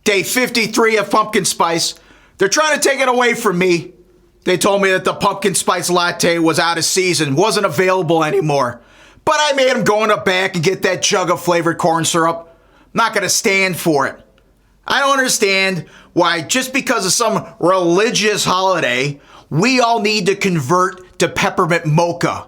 Day 53 of pumpkin spice. They're trying to take it away from me. They told me that the pumpkin spice latte was out of season, wasn't available anymore. But I made them go in the back and get that jug of flavored corn syrup. Not going to stand for it. I don't understand why just because of some religious holiday, we all need to convert to peppermint mocha.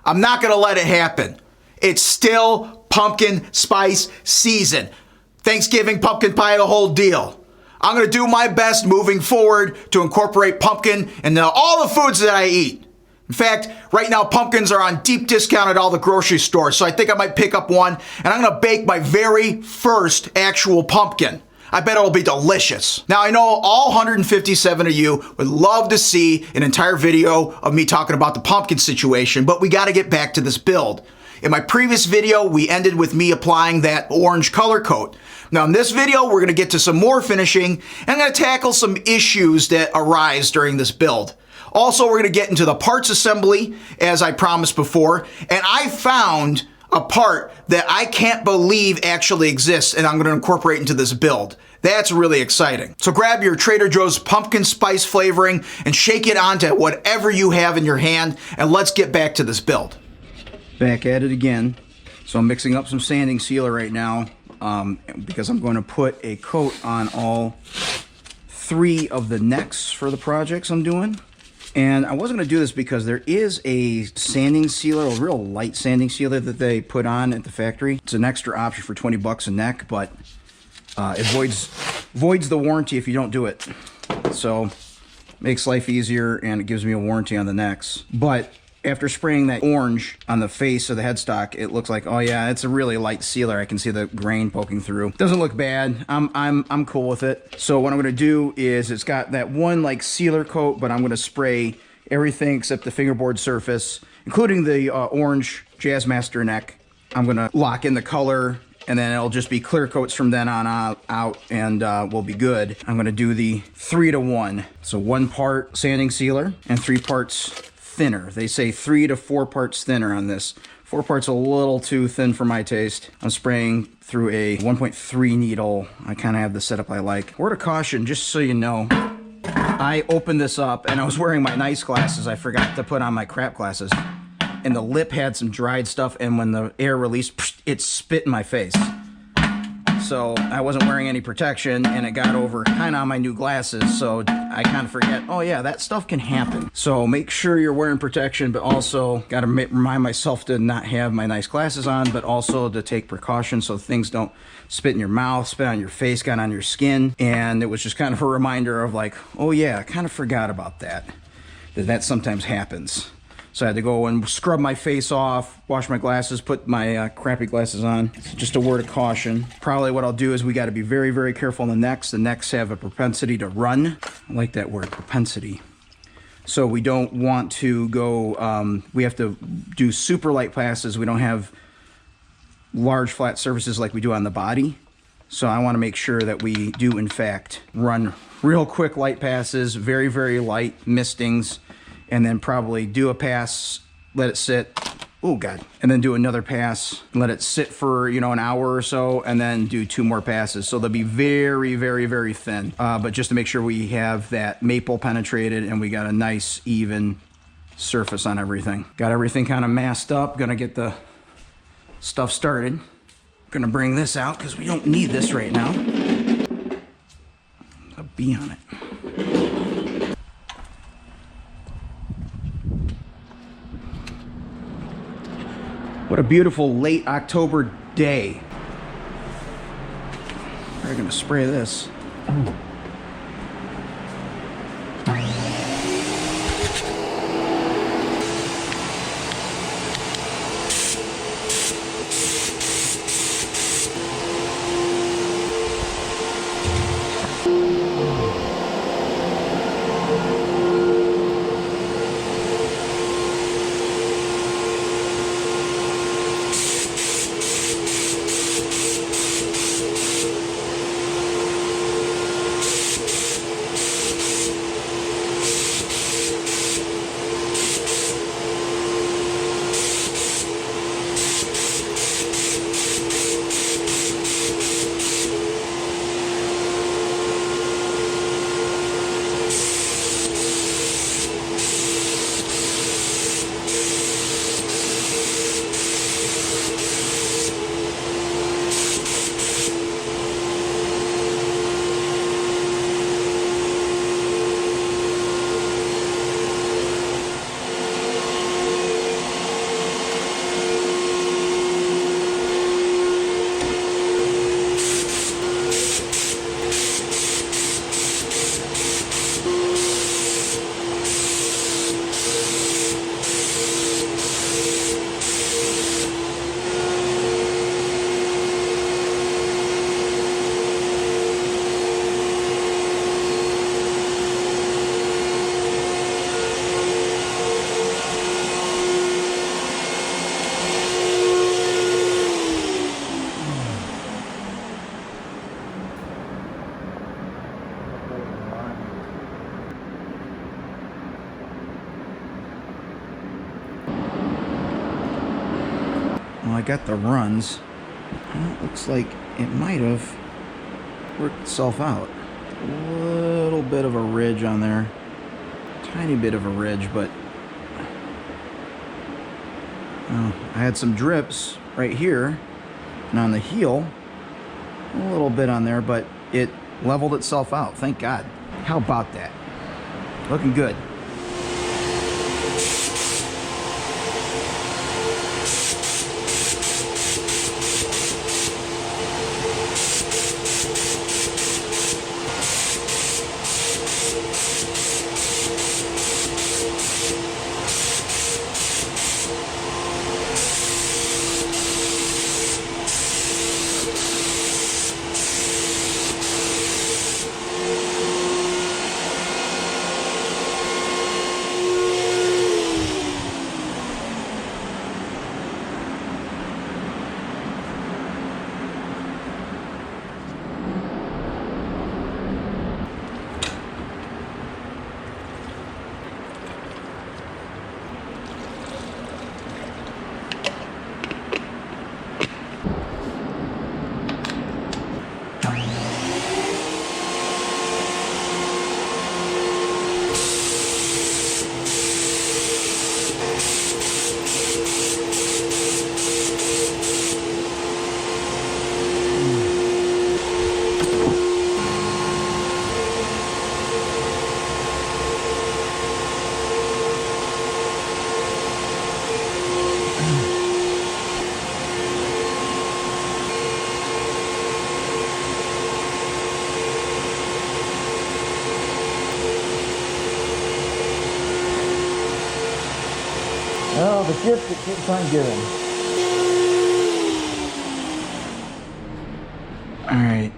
I'm not going to let it happen. It's still pumpkin spice season. Thanksgiving, pumpkin pie, the whole deal. I'm going to do my best moving forward to incorporate pumpkin into all the foods that I eat. In fact, right now pumpkins are on deep discount at all the grocery stores, so I think I might pick up one, and I'm going to bake my very first actual pumpkin. I bet it'll be delicious. Now, I know all 157 of you would love to see an entire video of me talking about the pumpkin situation, but we got to get back to this build. In my previous video, we ended with me applying that orange color coat. Now, in this video, we're going to get to some more finishing, and I'm going to tackle some issues that arise during this build. Also, we're going to get into the parts assembly, as I promised before, and I found a part that I can't believe actually exists, and I'm going to incorporate into this build. That's really exciting. So grab your Trader Joe's pumpkin spice flavoring and shake it onto whatever you have in your hand, and let's get back to this build. Back at it again. So I'm mixing up some sanding sealer right now because I'm going to put a coat on all 3 of the necks for the projects I'm doing. And I wasn't going to do this because there is a sanding sealer, a real light sanding sealer that they put on at the factory. It's an extra option for 20 bucks a neck, but it voids the warranty if you don't do it. So makes life easier, and it gives me a warranty on the necks. But after spraying that orange on the face of the headstock, it looks like, oh yeah, it's a really light sealer. I can see the grain poking through. Doesn't look bad. I'm cool with it. So what I'm gonna do is, it's got that one like sealer coat, but I'm gonna spray everything except the fingerboard surface, including the orange Jazzmaster neck. I'm gonna lock in the color, and then it'll just be clear coats from then on out, and we'll be good. I'm gonna do the 3-to-1. So 1 part sanding sealer and 3 parts thinner. They say 3 to 4 parts thinner on this. 4 parts a little too thin for my taste. I'm spraying through a 1.3 needle. I kind of have the setup I like. Word of caution, just so you know, I opened this up and I was wearing my nice glasses. I forgot to put on my crap glasses. And the lip had some dried stuff, and when the air released, it spit in my face. So I wasn't wearing any protection, and it got over kind of on my new glasses, so I kind of forget, oh yeah, that stuff can happen. So make sure you're wearing protection, but also got to remind myself to not have my nice glasses on, but also to take precautions so things don't spit in your mouth, spit on your face, get on your skin. And it was just kind of a reminder of like, oh yeah, I kind of forgot about that sometimes happens. So I had to go and scrub my face off, wash my glasses, put my crappy glasses on. Just a word of caution. Probably what I'll do is we got to be very, very careful on the necks. The necks have a propensity to run. I like that word, propensity. So we don't want to go, we have to do super light passes. We don't have large flat surfaces like we do on the body. So I want to make sure that we do, in fact, run real quick light passes, very, very light mistings, and then probably do a pass, let it sit, oh God, and then do another pass, let it sit for, you know, an hour or so, and then do 2 more passes. So they'll be very, very, very thin, but just to make sure we have that maple penetrated and we got a nice even surface on everything. Got everything kind of masked up, gonna get the stuff started. Gonna bring this out because we don't need this right now. There's a bee on it. What a beautiful late October day. We're gonna spray this. got the runs. It looks like it might have worked itself out. A little bit of a ridge on there. Tiny bit of a ridge, but I had some drips right here and on the heel. A little bit on there, but it leveled itself out. Thank God. How about that? Looking good. Oh, the gift that keeps on giving. Alright,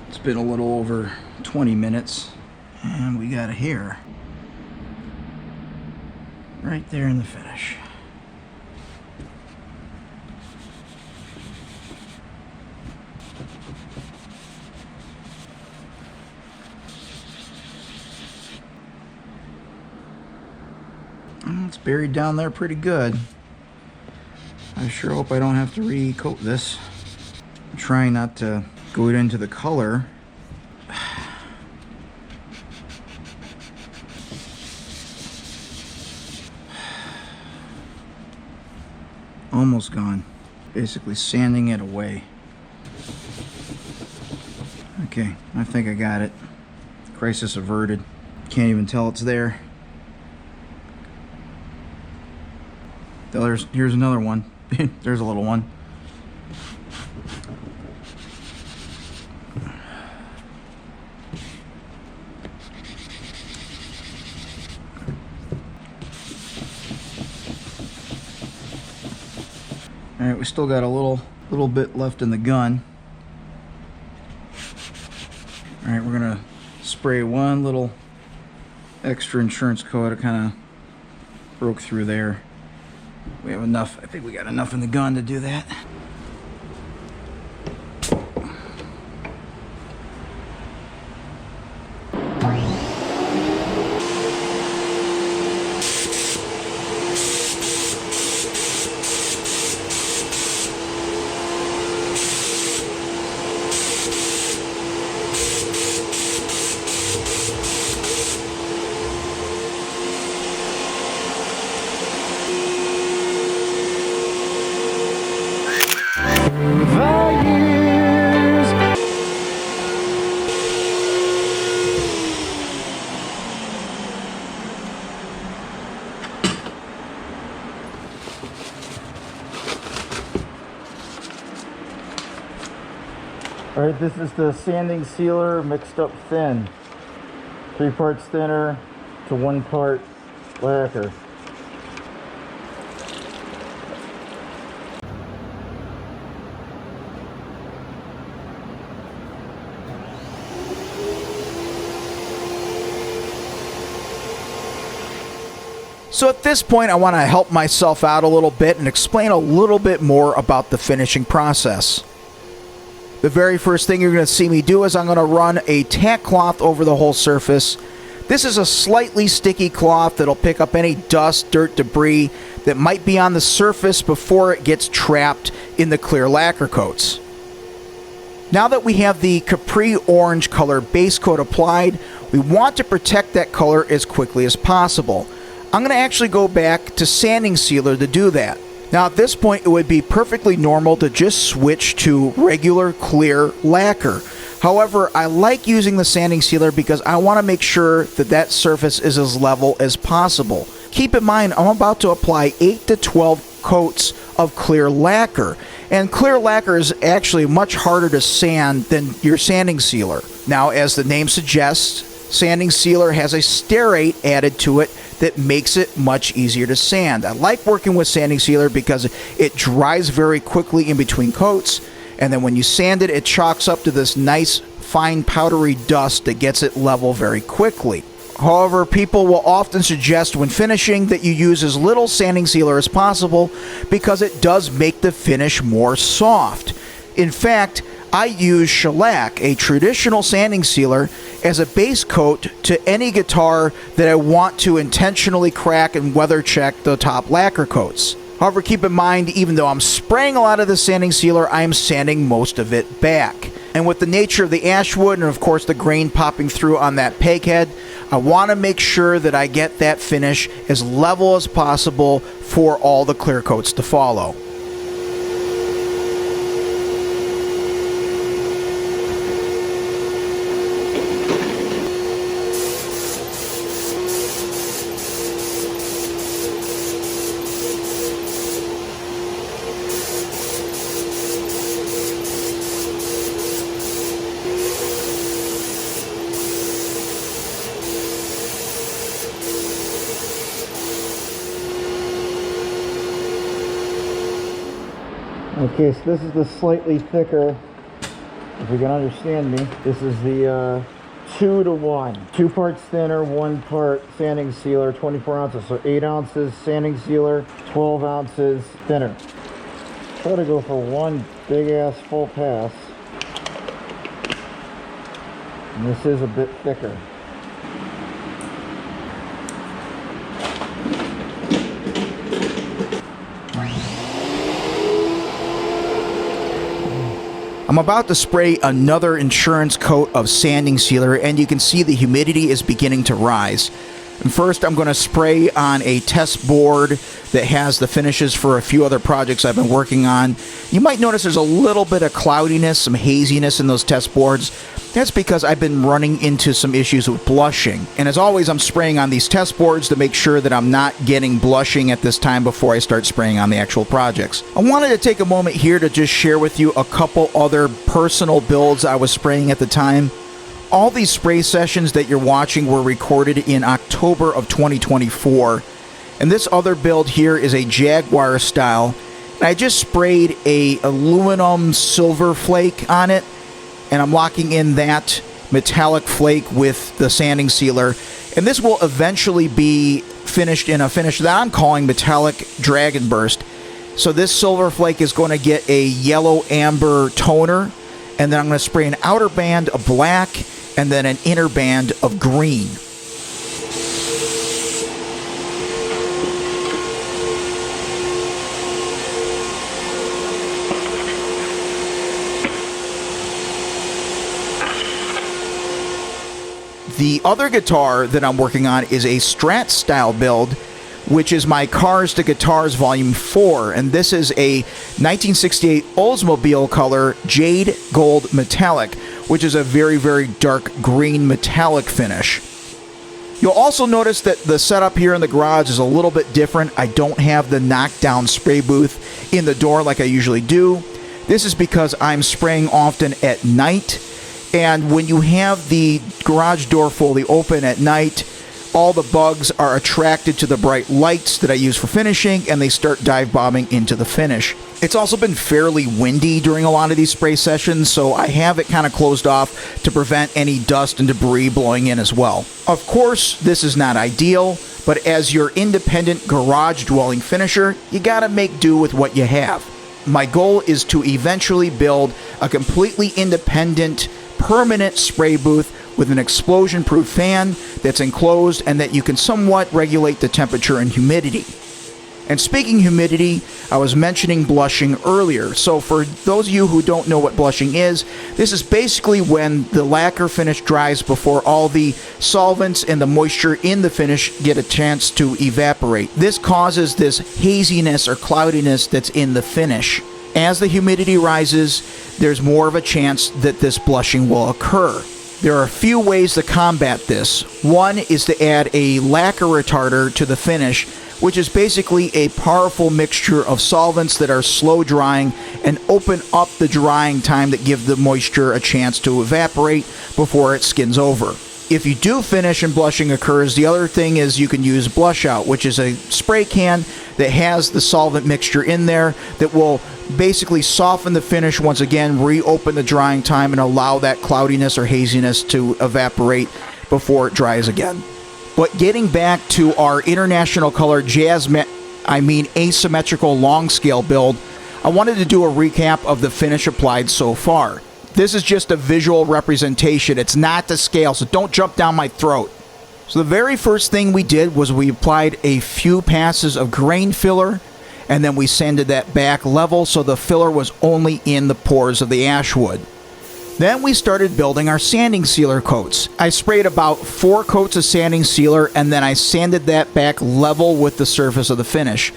it's been a little over 20 minutes, and we got a hair right there in the finish. It's buried down there pretty good. I sure hope I don't have to re-coat this. I'm trying not to go into the color. Almost gone. Basically sanding it away. Okay, I think I got it. Crisis averted. Can't even tell it's there. Here's another one. There's a little one. All right, we still got a little bit left in the gun. All right, we're gonna spray one little extra insurance coat. It kind of broke through there. We have enough. I think we got enough in the gun to do that. All right, this is the sanding sealer mixed up thin. 3 parts thinner to 1 part lacquer. So at this point, I want to help myself out a little bit and explain a little bit more about the finishing process. The very first thing you're going to see me do is I'm going to run a tack cloth over the whole surface This is a slightly sticky cloth that'll pick up any dust, dirt, debris that might be on the surface before it gets trapped in the clear lacquer coats. Now that we have the Capri Orange color base coat applied, we want to protect that color as quickly as possible. I'm going to actually go back to sanding sealer to do that. Now at this point it would be perfectly normal to just switch to regular clear lacquer. However, I like using the sanding sealer because I want to make sure that that surface is as level as possible. Keep in mind, I'm about to apply 8 to 12 coats of clear lacquer. And clear lacquer is actually much harder to sand than your sanding sealer. Now, as the name suggests, sanding sealer has a sterate added to it that makes it much easier to sand. I like working with sanding sealer because it dries very quickly in between coats. And then when you sand it, it chalks up to this nice, fine, powdery dust that gets it level very quickly. However, people will often suggest when finishing that you use as little sanding sealer as possible because it does make the finish more soft. In fact, I use shellac, a traditional sanding sealer, as a base coat to any guitar that I want to intentionally crack and weather check the top lacquer coats. However, keep in mind, even though I'm spraying a lot of the sanding sealer, I am sanding most of it back. And with the nature of the ashwood and of course the grain popping through on that peg head, I want to make sure that I get that finish as level as possible for all the clear coats to follow. Okay, so this is the slightly thicker, if you can understand me. This is the 2 to 1. 2 parts thinner, 1 part sanding sealer, 24 ounces. So 8 ounces sanding sealer, 12 ounces thinner. Try to go for one big ass full pass. And this is a bit thicker. I'm about to spray another insurance coat of sanding sealer, and you can see the humidity is beginning to rise. And first, I'm going to spray on a test board that has the finishes for a few other projects I've been working on. You might notice there's a little bit of cloudiness, some haziness in those test boards. That's because I've been running into some issues with blushing. And as always, I'm spraying on these test boards to make sure that I'm not getting blushing at this time before I start spraying on the actual projects. I wanted to take a moment here to just share with you a couple other personal builds I was spraying at the time. All these spray sessions that you're watching were recorded in October of 2024. And this other build here is a Jaguar style. And I just sprayed a aluminum silver flake on it. And I'm locking in that metallic flake with the sanding sealer. And this will eventually be finished in a finish that I'm calling metallic dragon burst. So this silver flake is going to get a yellow amber toner. And then I'm going to spray an outer band of black and then an inner band of green. The other guitar that I'm working on is a Strat style build, which is my Cars to Guitars Volume 4, and this is a 1968 Oldsmobile color Jade Gold Metallic, which is a very, very dark green metallic finish. You'll also notice that the setup here in the garage is a little bit different. I don't have the knockdown spray booth in the door like I usually do. This is because I'm spraying often at night, and when you have the garage door fully open at night, all the bugs are attracted to the bright lights that I use for finishing, and they start dive bombing into the finish. It's also been fairly windy during a lot of these spray sessions, so I have it kind of closed off to prevent any dust and debris blowing in as well. Of course, this is not ideal, but as your independent garage dwelling finisher, you gotta make do with what you have. My goal is to eventually build a completely independent, permanent spray booth with an explosion-proof fan that's enclosed and that you can somewhat regulate the temperature and humidity. And speaking humidity, I was mentioning blushing earlier. So for those of you who don't know what blushing is, this is basically when the lacquer finish dries before all the solvents and the moisture in the finish get a chance to evaporate. This causes this haziness or cloudiness that's in the finish. As the humidity rises, there's more of a chance that this blushing will occur. There are a few ways to combat this. One is to add a lacquer retarder to the finish, which is basically a powerful mixture of solvents that are slow drying and open up the drying time that give the moisture a chance to evaporate before it skins over. If you do finish and blushing occurs, the other thing is you can use Blush Out, which is a spray can that has the solvent mixture in there that will basically soften the finish once again, reopen the drying time, and allow that cloudiness or haziness to evaporate before it dries again. But getting back to our International Color asymmetrical long scale build, I wanted to do a recap of the finish applied so far. This is just a visual representation. It's not the scale, so don't jump down my throat. So the very first thing we did was we applied a few passes of grain filler, and then we sanded that back level so the filler was only in the pores of the ash wood. Then we started building our sanding sealer coats. I sprayed about 4 coats of sanding sealer, and then I sanded that back level with the surface of the finish.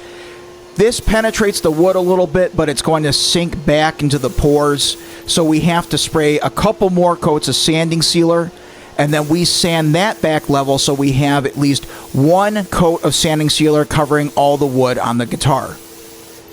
This penetrates the wood a little bit, but it's going to sink back into the pores, so we have to spray a couple more coats of sanding sealer, and then we sand that back level so we have at least 1 coat of sanding sealer covering all the wood on the guitar.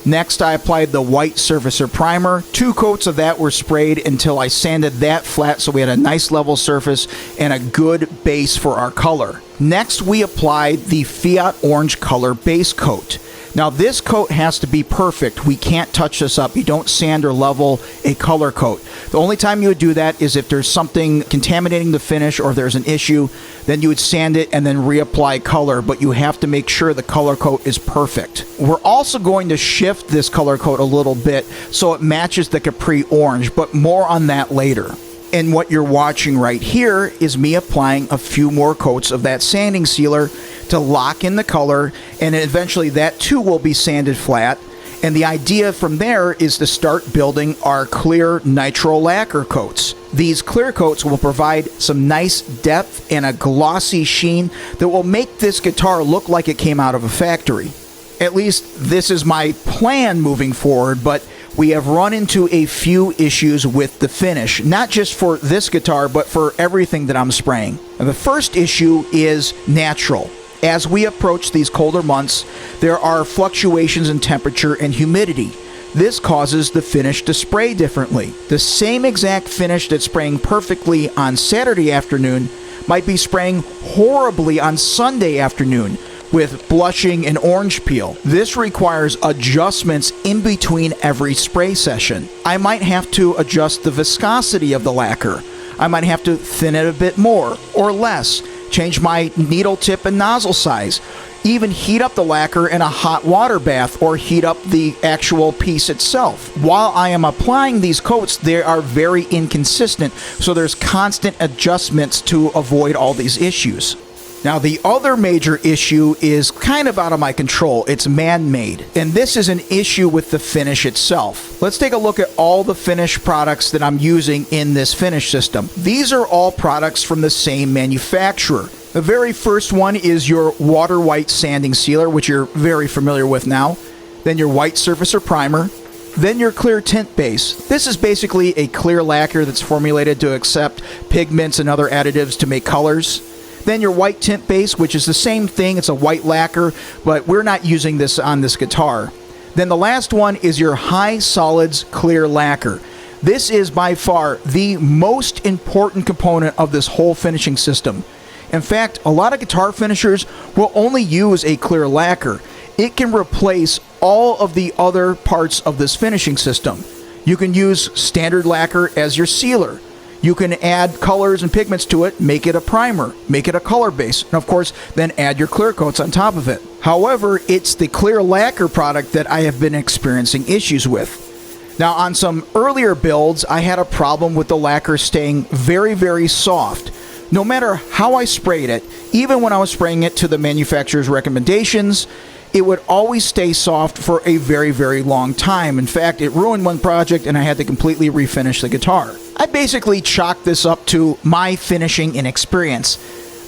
Next, I applied the white surfacer primer. 2 coats of that were sprayed until I sanded that flat so we had a nice level surface and a good base for our color. Next, we applied the Fiat Orange color base coat. Now, this coat has to be perfect. We can't touch this up. You don't sand or level a color coat. The only time you would do that is if there's something contaminating the finish or if there's an issue, then you would sand it and then reapply color, but you have to make sure the color coat is perfect. We're also going to shift this color coat a little bit so it matches the Capri Orange, but more on that later. And what you're watching right here is me applying a few more coats of that sanding sealer to lock in the color, and eventually that too will be sanded flat. And the idea from there is to start building our clear nitro lacquer coats. These clear coats will provide some nice depth and a glossy sheen that will make this guitar look like it came out of a factory. At least this is my plan moving forward, but we have run into a few issues with the finish, not just for this guitar, but for everything that I'm spraying. And the first issue is natural. As we approach these colder months, there are fluctuations in temperature and humidity. This causes the finish to spray differently. The same exact finish that's spraying perfectly on Saturday afternoon might be spraying horribly on Sunday afternoon with blushing and orange peel. This requires adjustments in between every spray session. I might have to adjust the viscosity of the lacquer. I might have to thin it a bit more or less, change my needle tip and nozzle size, even heat up the lacquer in a hot water bath or heat up the actual piece itself. While I am applying these coats, they are very inconsistent, so there's constant adjustments to avoid all these issues. Now, the other major issue is kind of out of my control. It's man-made, and this is an issue with the finish itself. Let's take a look at all the finish products that I'm using in this finish system. These are all products from the same manufacturer. The very first one is your water white sanding sealer, which you're very familiar with now. Then your white surfacer primer. Then your clear tint base. This is basically a clear lacquer that's formulated to accept pigments and other additives to make colors. Then your white tint base, which is the same thing. It's a white lacquer, but we're not using this on this guitar. Then the last one is your high solids clear lacquer. This is by far the most important component of this whole finishing system. In fact, a lot of guitar finishers will only use a clear lacquer. It can replace all of the other parts of this finishing system. You can use standard lacquer as your sealer. You can add colors and pigments to it, make it a primer, make it a color base, and of course, then add your clear coats on top of it. However, it's the clear lacquer product that I have been experiencing issues with. Now, on some earlier builds, I had a problem with the lacquer staying very, very soft. No matter how I sprayed it, even when I was spraying it to the manufacturer's recommendations, it would always stay soft for a very, very long time. In fact, it ruined one project and I had to completely refinish the guitar. I basically chalked this up to my finishing inexperience.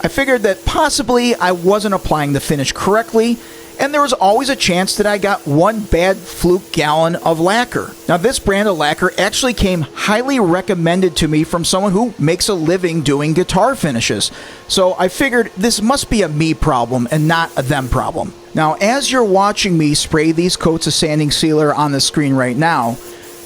I figured that possibly I wasn't applying the finish correctly, and there was always a chance that I got one bad fluke gallon of lacquer. Now, this brand of lacquer actually came highly recommended to me from someone who makes a living doing guitar finishes. So I figured this must be a me problem and not a them problem. Now, as you're watching me spray these coats of sanding sealer on the screen right now,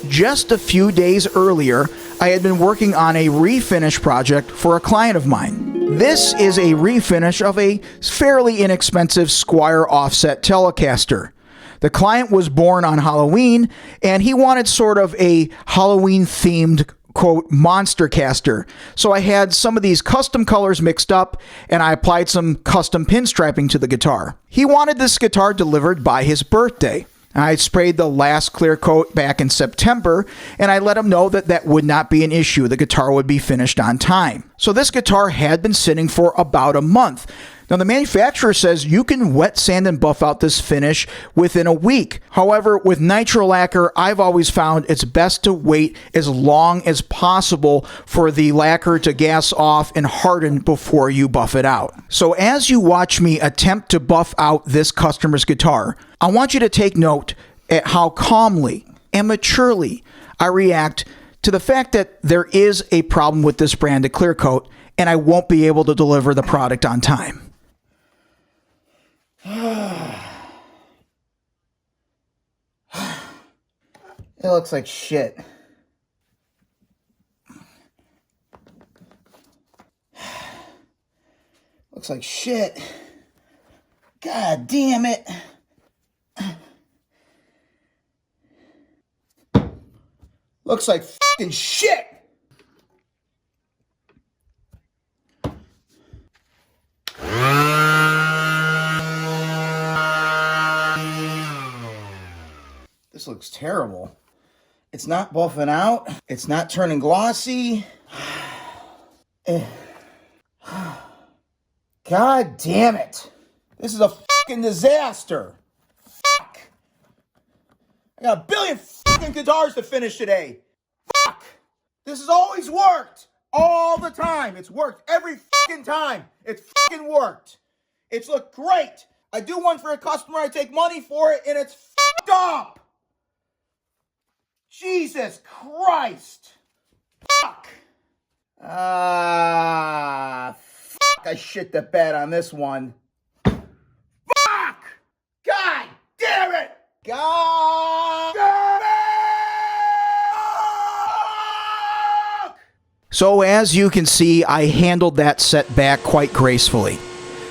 just a few days earlier, I had been working on a refinish project for a client of mine. This is a refinish of a fairly inexpensive Squire offset Telecaster. The client was born on Halloween, and he wanted sort of a Halloween-themed, quote, monster caster. So I had some of these custom colors mixed up, and I applied some custom pinstriping to the guitar. He wanted this guitar delivered by his birthday. I sprayed the last clear coat back in September, and I let him know that that would not be an issue. The guitar would be finished on time. So this guitar had been sitting for about a month. Now, the manufacturer says you can wet sand and buff out this finish within a week. However, with nitro lacquer, I've always found it's best to wait as long as possible for the lacquer to gas off and harden before you buff it out. So as you watch me attempt to buff out this customer's guitar, I want you to take note at how calmly and maturely I react to the fact that there is a problem with this brand of clear coat and I won't be able to deliver the product on time. It looks like shit. Looks like shit. God damn it. Looks like fucking shit. This looks terrible. It's not buffing out. It's not turning glossy. God damn it. This is a fucking disaster. Fuck. I got a billion fucking guitars to finish today. Fuck. This has always worked. All the time. It's worked every fucking time. It's fucking worked. It's looked great. I do one for a customer. I take money for it and it's fucked up. Jesus Christ. Fuck. Fuck. I shit the bed on this one. Fuck. God damn it. God damn it. So as you can see, I handled that setback quite gracefully.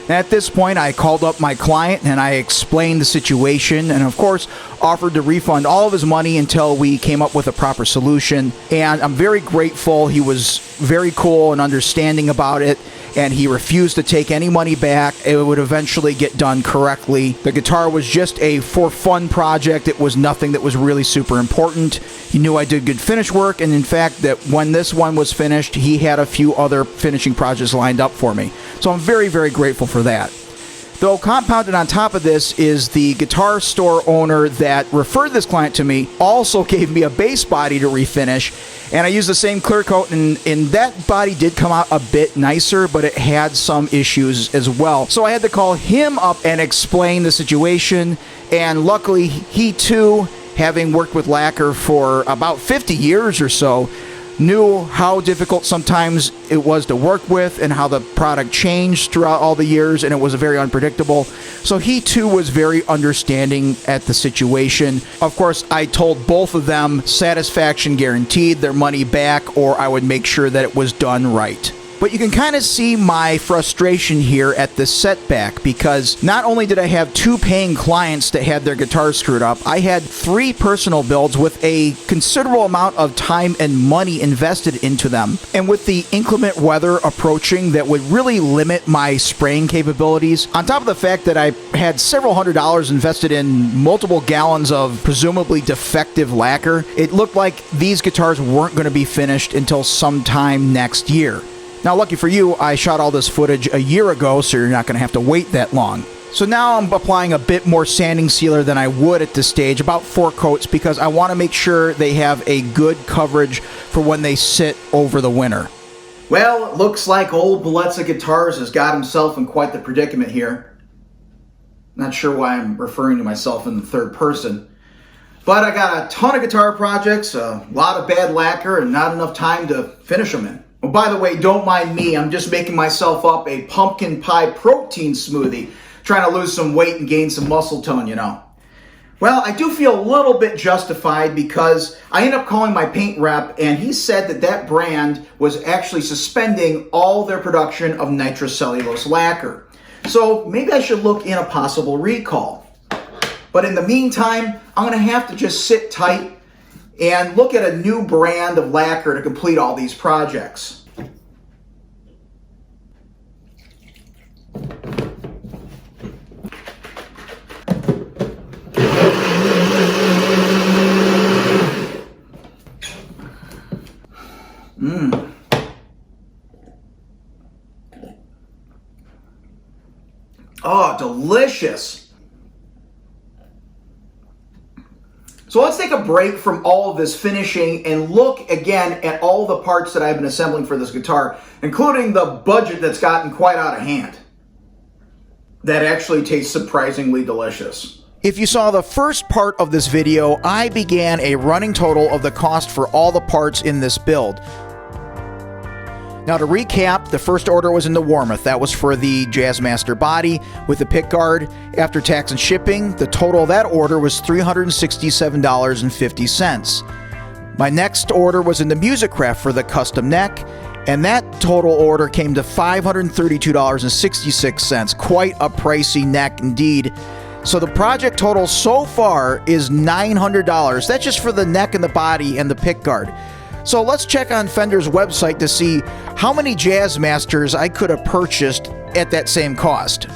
At this point, I called up my client and I explained the situation and, of course, offered to refund all of his money until we came up with a proper solution. And I'm very grateful. He was very cool and understanding about it, and he refused to take any money back. It would eventually get done correctly. The guitar was just a for fun project. It was nothing that was really super important. He knew I did good finish work, and in fact, that when this one was finished, he had a few other finishing projects lined up for me. So I'm very, very grateful for that. Though compounded on top of this is the guitar store owner that referred this client to me also gave me a bass body to refinish, and I used the same clear coat, and that body did come out a bit nicer, but it had some issues as well. So I had to call him up and explain the situation, and luckily he too, having worked with Lacquer for about 50 years or so, knew how difficult sometimes it was to work with and how the product changed throughout all the years, and it was very unpredictable. So he too was very understanding at the situation. Of course, I told both of them satisfaction guaranteed, their money back, or I would make sure that it was done right. But you can kind of see my frustration here at this setback, because not only did I have 2 paying clients that had their guitars screwed up, I had 3 personal builds with a considerable amount of time and money invested into them. And with the inclement weather approaching that would really limit my spraying capabilities, on top of the fact that I had several $100s invested in multiple gallons of presumably defective lacquer, it looked like these guitars weren't going to be finished until sometime next year. Now, lucky for you, I shot all this footage a year ago, so you're not going to have to wait that long. So now I'm applying a bit more sanding sealer than I would at this stage, about 4 coats, because I want to make sure they have a good coverage for when they sit over the winter. Well, it looks like old Bellezza Guitars has got himself in quite the predicament here. Not sure why I'm referring to myself in the third person. But I got a ton of guitar projects, a lot of bad lacquer, and not enough time to finish them in. Oh, by the way, don't mind me. I'm just making myself up a pumpkin pie protein smoothie, trying to lose some weight and gain some muscle tone, you know. Well, I do feel a little bit justified because I ended up calling my paint rep, and he said that that brand was actually suspending all their production of nitrocellulose lacquer. So maybe I should look in a possible recall. But in the meantime, I'm going to have to just sit tight and look at a new brand of lacquer to complete all these projects. Oh, delicious. So let's take a break from all of this finishing and look again at all the parts that I've been assembling for this guitar, including the budget that's gotten quite out of hand. That actually tastes surprisingly delicious. If you saw the first part of this video, I began a running total of the cost for all the parts in this build. Now to recap, the first order was in the Warmouth. That was for the Jazzmaster body with the pickguard. After tax and shipping, the total of that order was $367.50. My next order was in the Musicraft for the custom neck, and that total order came to $532.66. Quite a pricey neck indeed. So the project total so far is $900. That's just for the neck and the body and the pickguard. So let's check on Fender's website to see how many Jazzmasters I could have purchased at that same cost.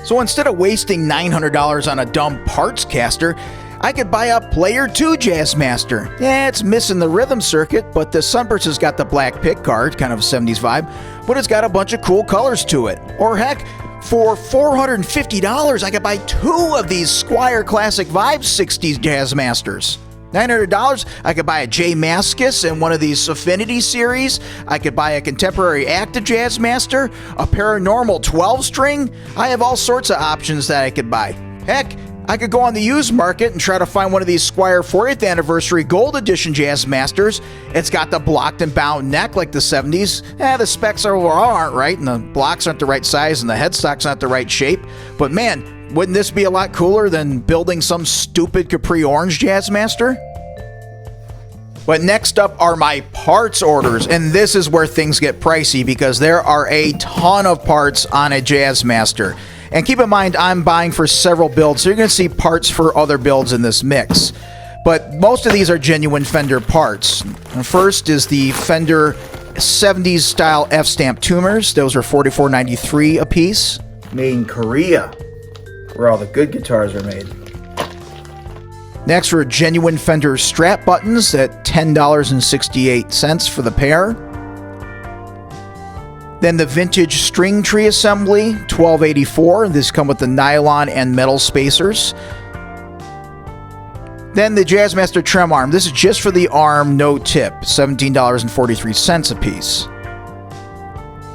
So instead of wasting $900 on a dumb parts caster, I could buy a Player 2 Jazzmaster. Yeah, it's missing the rhythm circuit, but the Sunburst has got the black pickguard, kind of a 70s vibe, but it's got a bunch of cool colors to it. Or heck, for $450, I could buy 2 of these Squier Classic Vibes 60s Jazzmasters. $900, I could buy a J Mascis in one of these Affinity series. I could buy a contemporary active Jazzmaster, a Paranormal 12-string. I have all sorts of options that I could buy. Heck, I could go on the used market and try to find one of these Squier 40th Anniversary Gold Edition Jazzmasters. It's got the blocked and bound neck like the 70s. The specs overall aren't right, and the blocks aren't the right size, and the headstock's not the right shape. But man, wouldn't this be a lot cooler than building some stupid Capri Orange Jazzmaster? But next up are my parts orders, and this is where things get pricey because there are a ton of parts on a Jazzmaster. And keep in mind, I'm buying for several builds, so you're going to see parts for other builds in this mix. But most of these are genuine Fender parts. First is the Fender 70s style F-stamp tuners. Those are $44.93 a piece. Made in Korea, where all the good guitars are made. Next are genuine Fender strap buttons at $10.68 for the pair. Then the vintage string tree assembly, $12.84. These come with the nylon and metal spacers. Then the Jazzmaster trem arm. This is just for the arm, no tip, $17.43 a piece.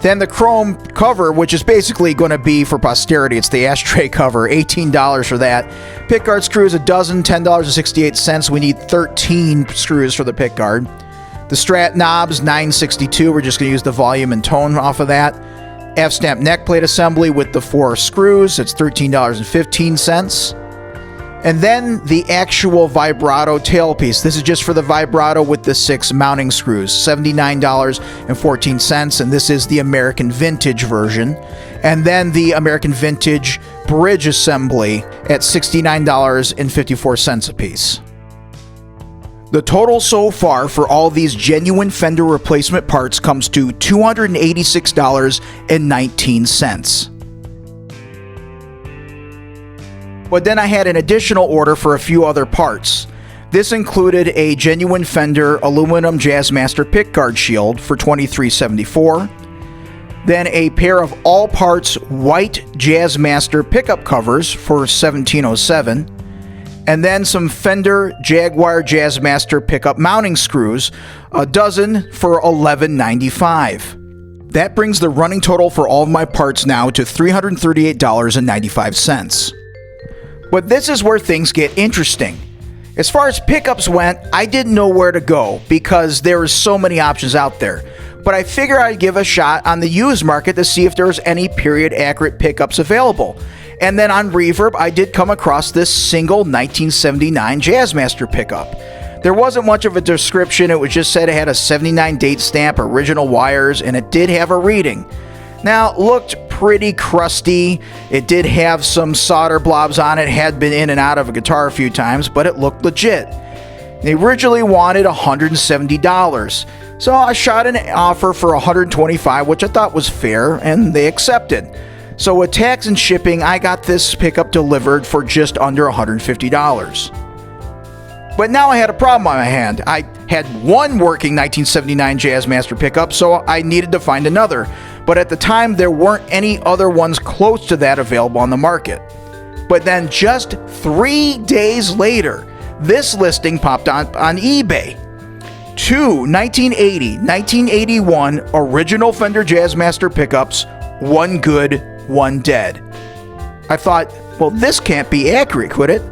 Then the chrome cover, which is basically going to be for posterity. It's the ashtray cover, $18 for that. Pickguard screws, a dozen, $10.68. We need 13 screws for the pickguard. The Strat knobs, $9.62. We're just going to use the volume and tone off of that. F-stamp neck plate assembly with the 4 screws. It's $13.15. And then the actual vibrato tailpiece. This is just for the vibrato with the 6 mounting screws, $79.14, and this is the American Vintage version. And then the American Vintage bridge assembly at $69.54 a piece. The total so far for all these genuine Fender replacement parts comes to $286.19. But then I had an additional order for a few other parts. This included a genuine Fender aluminum Jazzmaster pickguard shield for $23.74, then a pair of all-parts white Jazzmaster pickup covers for $17.07, and then some Fender Jaguar Jazzmaster pickup mounting screws, a dozen for $11.95. That brings the running total for all of my parts now to $338.95. But this is where things get interesting. As far as pickups went, I didn't know where to go because there were so many options out there. But I figured I'd give a shot on the used market to see if there was any period accurate pickups available. And then on Reverb, I did come across this single 1979 Jazzmaster pickup. There wasn't much of a description. It was just said it had a 79 date stamp, original wires, and it did have a reading. Now, it looked pretty crusty. It did have some solder blobs on it, had been in and out of a guitar a few times, but it looked legit. They originally wanted $170. So I shot an offer for $125, which I thought was fair, and they accepted. So with tax and shipping, I got this pickup delivered for just under $150. But now I had a problem on my hand. I had one working 1979 Jazzmaster pickup, so I needed to find another. But at the time, there weren't any other ones close to that available on the market. But then just 3 days later, this listing popped on eBay. Two 1980, 1981 original Fender Jazzmaster pickups, one good, one dead. I thought, well, this can't be accurate, could it?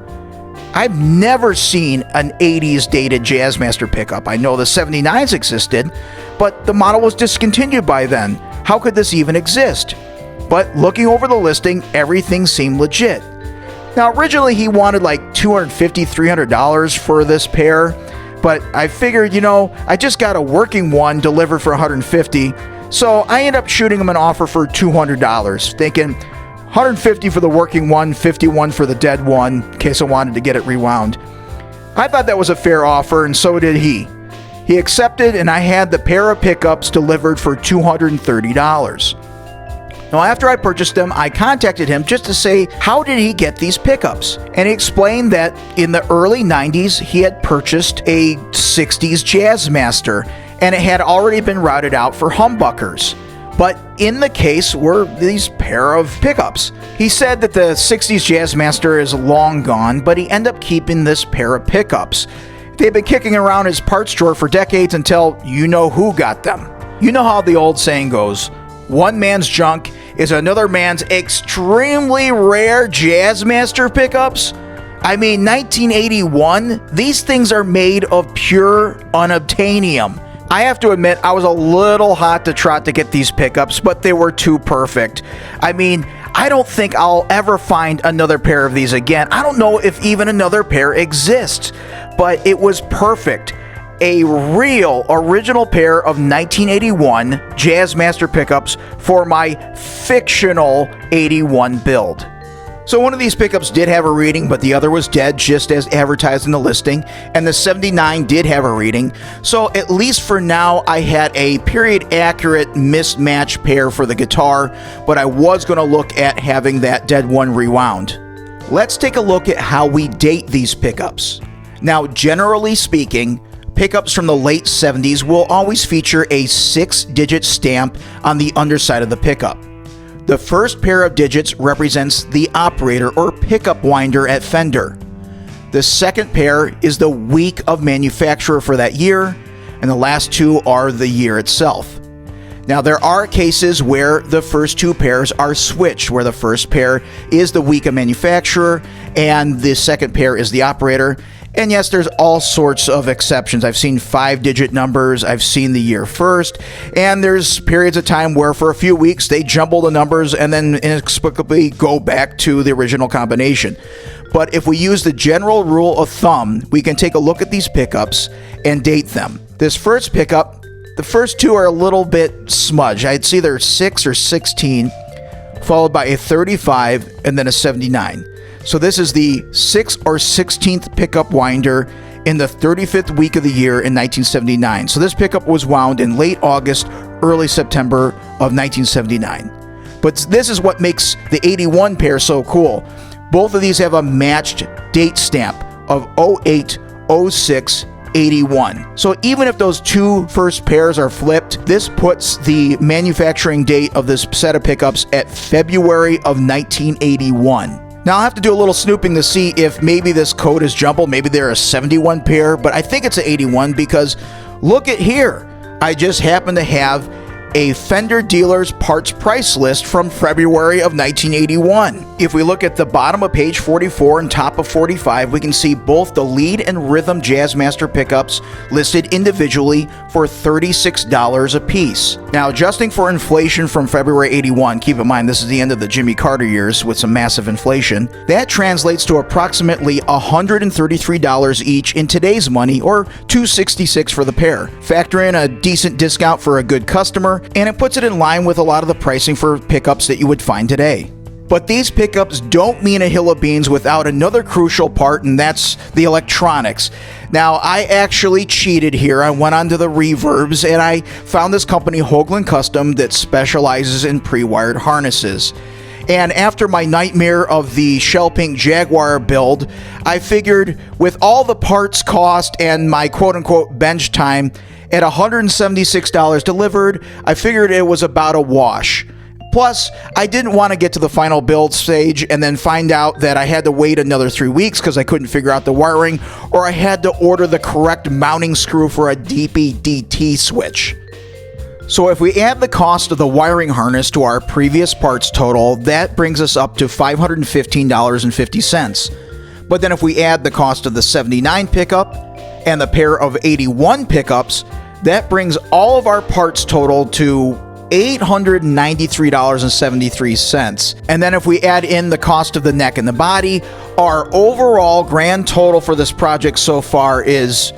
I've never seen an 80s dated Jazzmaster pickup. I know the 79s existed, but the model was discontinued by then. How could this even exist? But looking over the listing, everything seemed legit. Now, originally he wanted like $250, $300 for this pair, but I figured, I just got a working one delivered for $150, so I ended up shooting him an offer for $200, thinking $150 for the working one, $51 for the dead one, in case I wanted to get it rewound. I thought that was a fair offer, and so did he. He accepted, and I had the pair of pickups delivered for $230. Now, after I purchased them, I contacted him just to say, how did he get these pickups? And he explained that in the early 90s, he had purchased a 60s Jazzmaster, and it had already been routed out for humbuckers. But in the case were these pair of pickups. He said that the 60s Jazzmaster is long gone, but he ended up keeping this pair of pickups. They've been kicking around his parts drawer for decades until you know who got them. You know how the old saying goes, one man's junk is another man's extremely rare Jazzmaster pickups. I mean, 1981, these things are made of pure unobtainium. I have to admit, I was a little hot to trot to get these pickups, but they were too perfect. I mean, I don't think I'll ever find another pair of these again. I don't know if even another pair exists, but it was perfect. A real original pair of 1981 Jazzmaster pickups for my fictional 81 build. So one of these pickups did have a reading, but the other was dead, just as advertised in the listing, and the 79 did have a reading. So at least for now, I had a period accurate mismatch pair for the guitar, but I was going to look at having that dead one rewound. Let's take a look at how we date these pickups. Now, generally speaking, pickups from the late 70s will always feature a 6-digit stamp on the underside of the pickup. The first pair of digits represents the operator or pickup winder at Fender. The second pair is the week of manufacturer for that year, and the last two are the year itself. Now, there are cases where the first two pairs are switched, where the first pair is the week of manufacturer and the second pair is the operator. And yes, there's all sorts of exceptions. I've seen 5-digit numbers, I've seen the year first, and there's periods of time where for a few weeks they jumble the numbers and then inexplicably go back to the original combination. But if we use the general rule of thumb, we can take a look at these pickups and date them. This first pickup, the first two are a little bit smudged. It's either 6 or 16, followed by a 35 and then a 79. So this is the 6th or 16th pickup winder in the 35th week of the year in 1979. So this pickup was wound in late August, early September of 1979. But this is what makes the 81 pair so cool. Both of these have a matched date stamp of 08, 06, 1981. So even if those two first pairs are flipped, this puts the manufacturing date of this set of pickups at February of 1981. Now I'll have to do a little snooping to see if maybe this code is jumbled. Maybe they're a 71 pair, but I think it's an 81 because look at here. I just happen to have a Fender dealer's parts price list from February of 1981. If we look at the bottom of page 44 and top of 45, we can see both the lead and rhythm Jazzmaster pickups listed individually for $36 a piece. Now, adjusting for inflation from February 81, keep in mind this is the end of the Jimmy Carter years with some massive inflation, that translates to approximately $133 each in today's money, or $266 for the pair. Factor in a decent discount for a good customer, and it puts it in line with a lot of the pricing for pickups that you would find today. But these pickups don't mean a hill of beans without another crucial part, and that's the electronics. Now, I actually cheated here. I went onto the reverbs and I found this company, Hoagland Custom, that specializes in pre-wired harnesses. And after my nightmare of the shell pink Jaguar build, I figured with all the parts cost and my quote-unquote bench time, at $176 delivered, I figured it was about a wash. Plus, I didn't want to get to the final build stage and then find out that I had to wait another 3 weeks because I couldn't figure out the wiring, or I had to order the correct mounting screw for a DP-DT switch. So if we add the cost of the wiring harness to our previous parts total, that brings us up to $515.50. But then if we add the cost of the 79 pickup and the pair of 81 pickups, that brings all of our parts total to $893.73. And then if we add in the cost of the neck and the body, our overall grand total for this project so far is,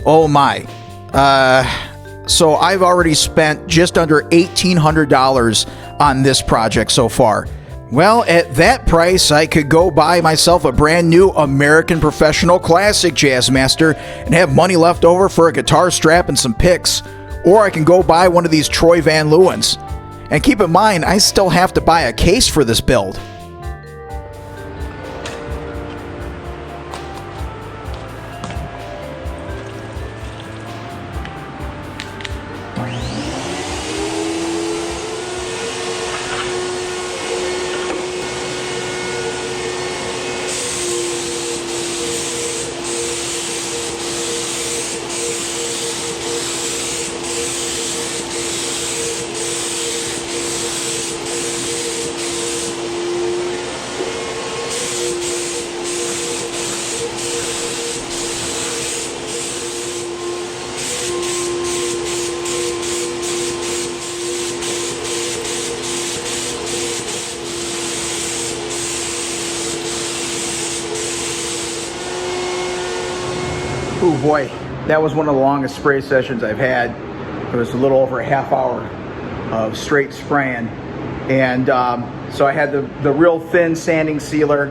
oh my, so I've already spent just under $1,800 on this project so far. Well, at that price, I could go buy myself a brand new American Professional Classic Jazzmaster and have money left over for a guitar strap and some picks. Or I can go buy one of these Troy Van Leeuwens. And keep in mind, I still have to buy a case for this build. Oh boy, that was one of the longest spray sessions I've had. It was a little over a half hour of straight spraying. And so I had the real thin sanding sealer.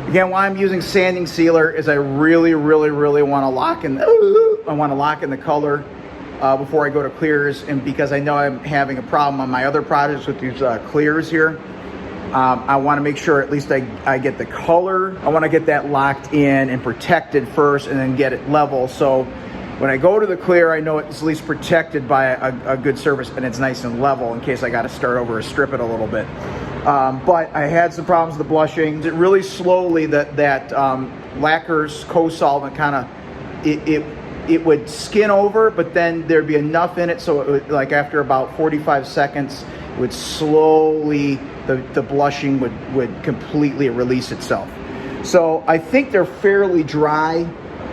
Again, why I'm using sanding sealer is I really want to lock in the color before I go to clears, and because I know I'm having a problem on my other projects with these clears here. I want to make sure at least I get the color. I want to get that locked in and protected first and then get it level. So when I go to the clear, I know it's at least protected by a good surface and it's nice and level in case I got to start over or strip it a little bit. But I had some problems with the blushing. It really slowly, that Lacquer's co-solvent kind of, it would skin over, but then there'd be enough in it so it would, like after about 45 seconds, it would slowly, the blushing would completely release itself. So I think they're fairly dry,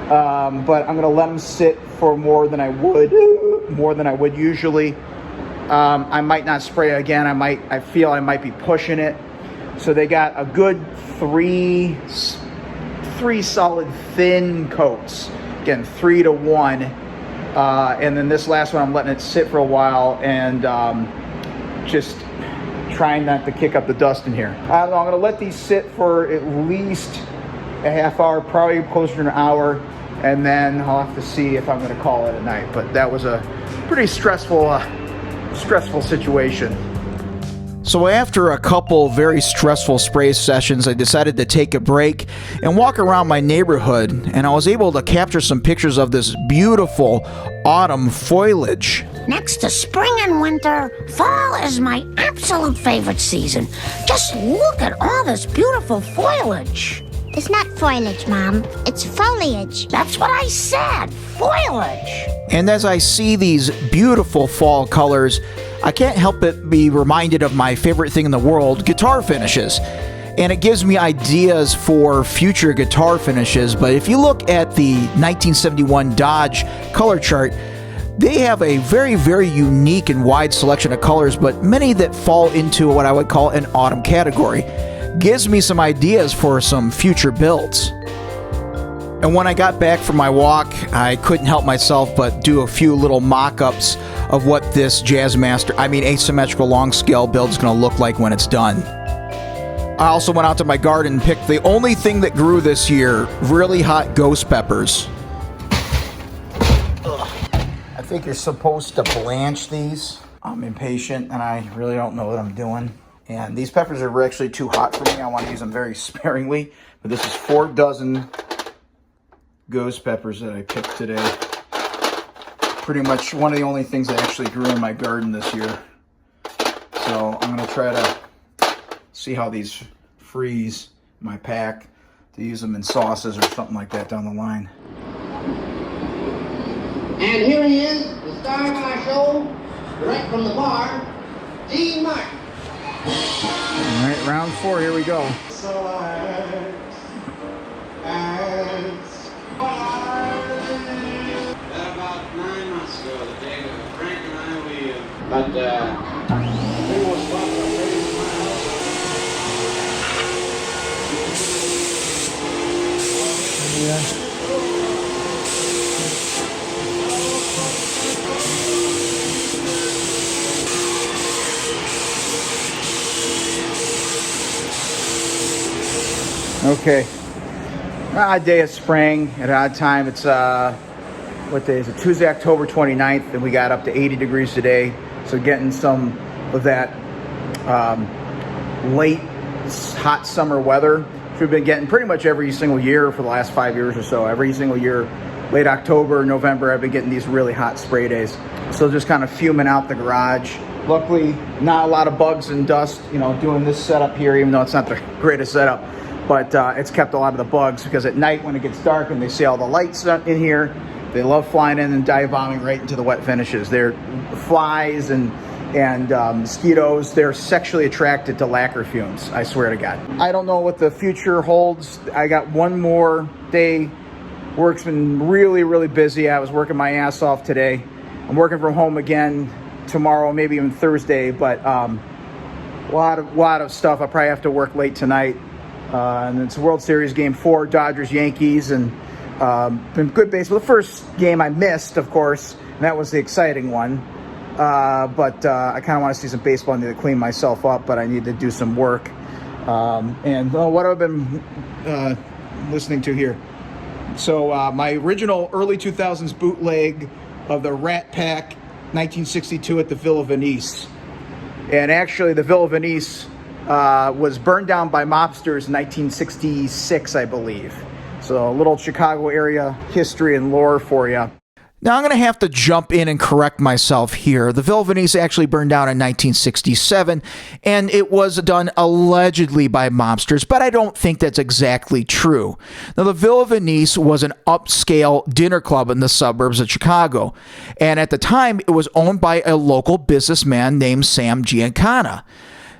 but I'm gonna let them sit for more than I would usually. I might not spray it again. I feel I might be pushing it. So they got a good three solid thin coats. Again, 3 to 1. And then this last one, I'm letting it sit for a while and just trying not to kick up the dust in here. I don't know, I'm gonna let these sit for at least a half hour, probably closer to an hour, and then I'll have to see if I'm gonna call it a night. But that was a pretty stressful situation. So after a couple very stressful spray sessions, I decided to take a break and walk around my neighborhood, and I was able to capture some pictures of this beautiful autumn foliage. Next to spring and winter, fall is my absolute favorite season. Just look at all this beautiful foliage. It's not foliage, Mom. It's foliage. That's what I said, foliage. And as I see these beautiful fall colors, I can't help but be reminded of my favorite thing in the world, guitar finishes. And it gives me ideas for future guitar finishes. But if you look at the 1971 Dodge color chart, they have a very, very unique and wide selection of colors, but many that fall into what I would call an autumn category. Gives me some ideas for some future builds. And when I got back from my walk, I couldn't help myself but do a few little mock-ups of what this Jazzmaster, asymmetrical long scale build is going to look like when it's done. I also went out to my garden and picked the only thing that grew this year, really hot ghost peppers. I think you're supposed to blanch these. I'm impatient and I really don't know what I'm doing. And these peppers are actually too hot for me. I want to use them very sparingly. But this is 4 dozen ghost peppers that I picked today. Pretty much one of the only things that actually grew in my garden this year. So I'm going to try to see how these freeze in my pack to use them in sauces or something like that down the line. And here he is, the star of our show, direct from the bar, Gene Martin. All right, round 4, here we go. About 9 months ago, the day that Frank and I, we were swapping our ladies in my house. Okay. Odd day of spring at odd time. It's what day is it? Tuesday, October 29th, and we got up to 80 degrees today. So getting some of that late hot summer weather, which we've been getting pretty much every single year for the last 5 years or so. Every single year, late October, November, I've been getting these really hot spray days. So just kind of fuming out the garage. Luckily, not a lot of bugs and dust, doing this setup here, even though it's not the greatest setup. But it's kept a lot of the bugs, because at night when it gets dark and they see all the lights in here, they love flying in and dive bombing right into the wet finishes. They're flies and mosquitoes. They're sexually attracted to lacquer fumes, I swear to God. I don't know what the future holds. I got one more day. Work's been really, really busy. I was working my ass off today. I'm working from home again tomorrow, maybe even Thursday, but a lot of stuff. I'll probably have to work late tonight. And it's World Series Game 4, Dodgers-Yankees, and been good baseball. The first game I missed, of course, and that was the exciting one. But I kind of want to see some baseball. I need to clean myself up, but I need to do some work. And what I've been listening to here. So my original early 2000s bootleg of the Rat Pack 1962 at the Villa Venice. And actually, the Villa Venice was burned down by mobsters in 1966, I believe. So a little Chicago area history and lore for you. Now I'm going to have to jump in and correct myself here. The Villa Venice actually burned down in 1967, and it was done allegedly by mobsters, but I don't think that's exactly true. Now, the Villa Venice was an upscale dinner club in the suburbs of Chicago, and at the time, it was owned by a local businessman named Sam Giancana.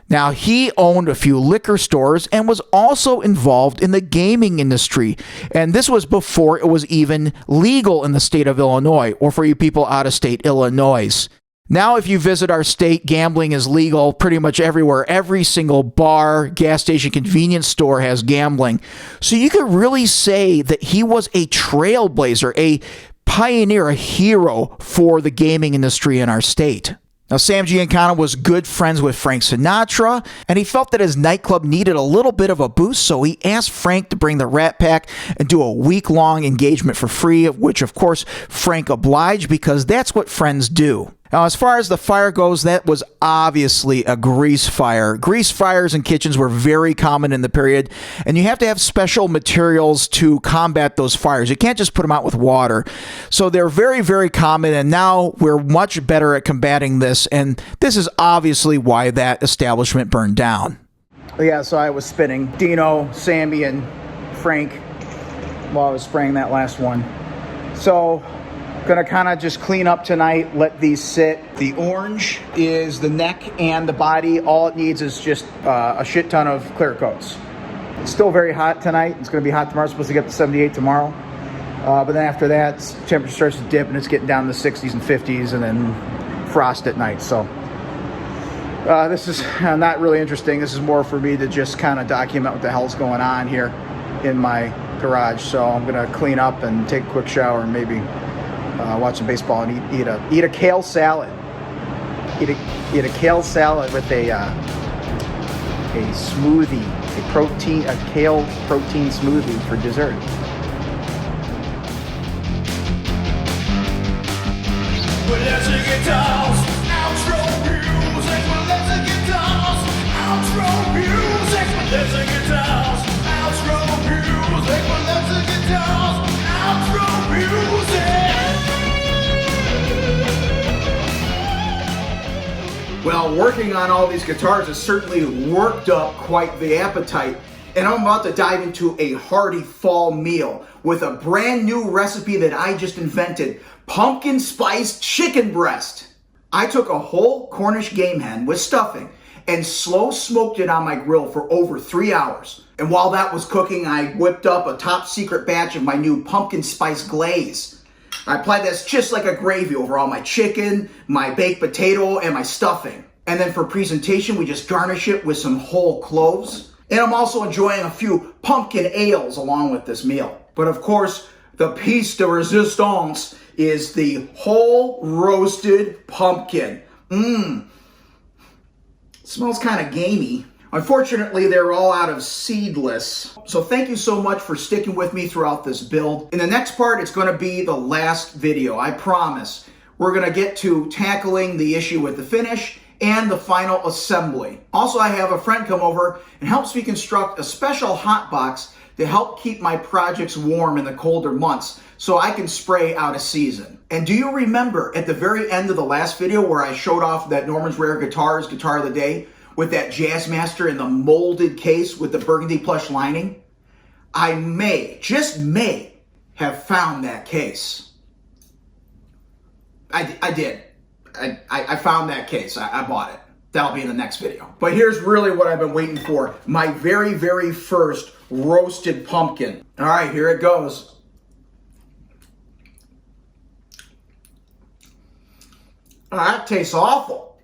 Now, he owned a few liquor stores and was also involved in the gaming industry. And this was before it was even legal in the state of Illinois, or for you people out of state Illinois. Now, if you visit our state, gambling is legal pretty much everywhere. Every single bar, gas station, convenience store has gambling. So you could really say that he was a trailblazer, a pioneer, a hero for the gaming industry in our state. Now, Sam Giancana was good friends with Frank Sinatra, and he felt that his nightclub needed a little bit of a boost, so he asked Frank to bring the Rat Pack and do a week-long engagement for free, of which, of course, Frank obliged, because that's what friends do. Now, as far as the fire goes, that was obviously a grease fire. Grease fires in kitchens were very common in the period, and you have to have special materials to combat those fires. You can't just put them out with water. So they're very, very common, and now we're much better at combating this, and this is obviously why that establishment burned down. Yeah, so I was spinning Dino, Sammy, and Frank while I was spraying that last one. So gonna kind of just clean up tonight, let these sit. The orange is the neck and the body. All it needs is just a shit ton of clear coats. It's still very hot tonight. It's gonna be hot tomorrow. It's supposed to get to 78 tomorrow. But then after that, temperature starts to dip and it's getting down to the 60s and 50s and then frost at night. So this is not really interesting. This is more for me to just kind of document what the hell's going on here in my garage. So I'm gonna clean up and take a quick shower and maybe watch some baseball and eat a kale salad. Eat a kale salad with a smoothie, a kale protein smoothie for dessert. Well, working on all these guitars has certainly worked up quite the appetite, and I'm about to dive into a hearty fall meal with a brand new recipe that I just invented, pumpkin spice chicken breast. I took a whole Cornish game hen with stuffing and slow smoked it on my grill for over 3 hours. And while that was cooking, I whipped up a top secret batch of my new pumpkin spice glaze. I applied this just like a gravy over all my chicken, my baked potato, and my stuffing. And then for presentation, we just garnish it with some whole cloves. And I'm also enjoying a few pumpkin ales along with this meal. But of course, the piece de resistance is the whole roasted pumpkin. Smells kind of gamey. Unfortunately, they're all out of seedless. So thank you so much for sticking with me throughout this build. In the next part, it's going to be the last video, I promise. We're going to get to tackling the issue with the finish and the final assembly. Also, I have a friend come over and helps me construct a special hot box to help keep my projects warm in the colder months so I can spray out of season. And do you remember at the very end of the last video where I showed off that Norman's Rare Guitars Guitar of the Day with that Jazzmaster in the molded case with the burgundy plush lining? I may, just may, have found that case. I did. I found that case. I bought it. That'll be in the next video. But here's really what I've been waiting for. My very, very first roasted pumpkin. All right, here it goes. Oh, that tastes awful.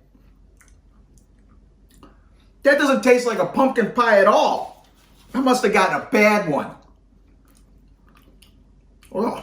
That doesn't taste like a pumpkin pie at all. I must have gotten a bad one. Oh.